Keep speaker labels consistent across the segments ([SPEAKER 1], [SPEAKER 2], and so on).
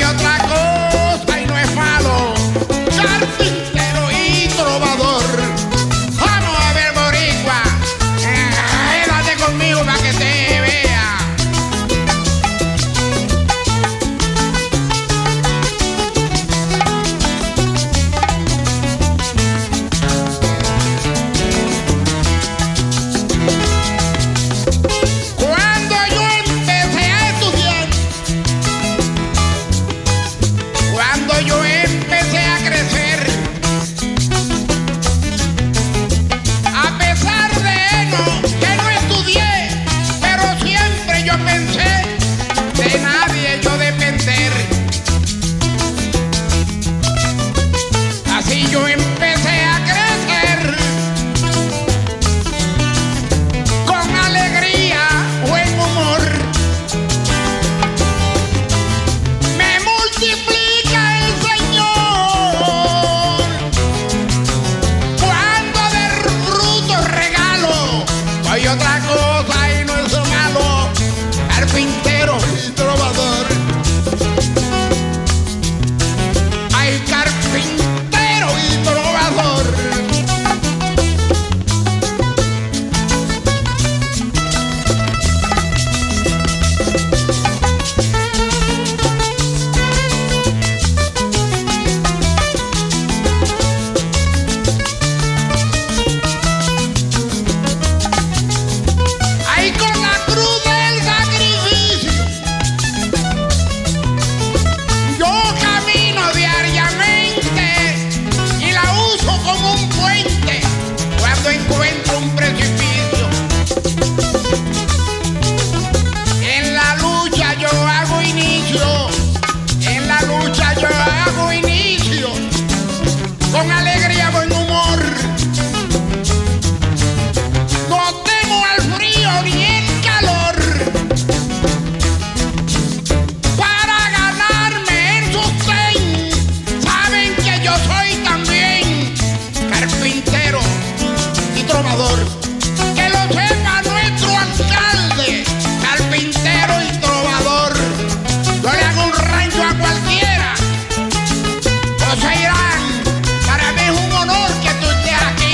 [SPEAKER 1] otra cosa y no es malo. Carpintero y trovador. Vamos a ver, boricua, quédate conmigo para que te vea. Cuando yo empecé a estudiar, cuando yo empecé a crecer, a pesar de que no estudié, pero siempre yo pensé de nadie yo depender. Así yo empecé a crecer con alegría, buen humor. Me multiplica el Señor cuando de frutos regalo. Hay otra cosa y no es malo. Carpintero y trovador. Hay carpintero y trovador. Ahí con la cruz del sacrificio yo camino diariamente y la uso como un puente cuando encuentro un precipicio. En la lucha yo hago inicio, en la lucha yo hago inicio, con alegría, buen humor. No temo al frío ni el calor, para ganarme el sostén. Saben que yo soy también carpintero y trovador. Que lo sepa nuestro alcalde, carpintero y trovador. Yo le hago un rancho a cualquiera. José Irán, para mí es un honor que tú estés aquí,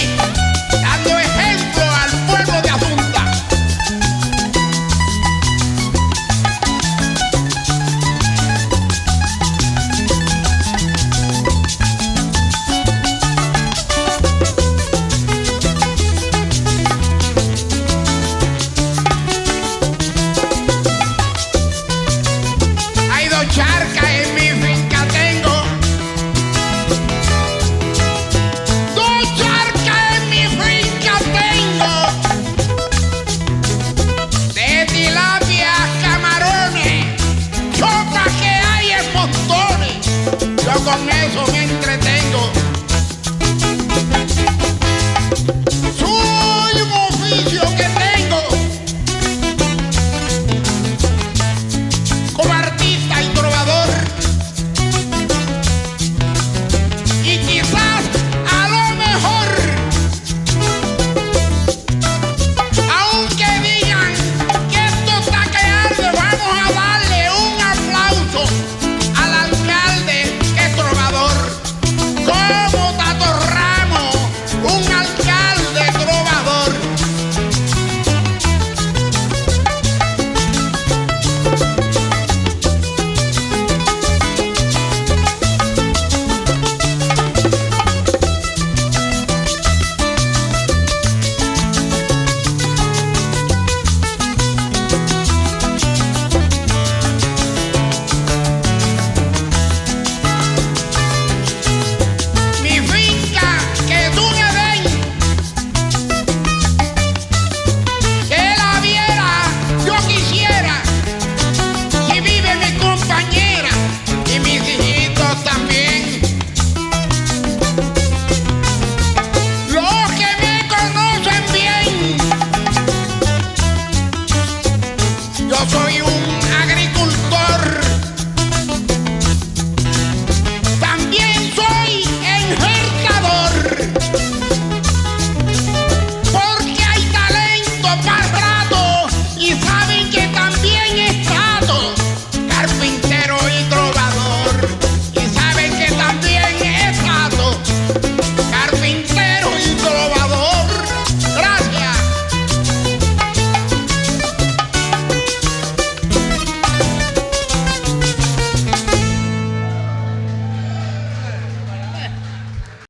[SPEAKER 1] dando ejemplo al pueblo de Asunta. Hay dos charcas en mi finca tengo, dos charcas en mi finca tengo, de tilapia, camarones, sopa que hay en montones. Yo con eso me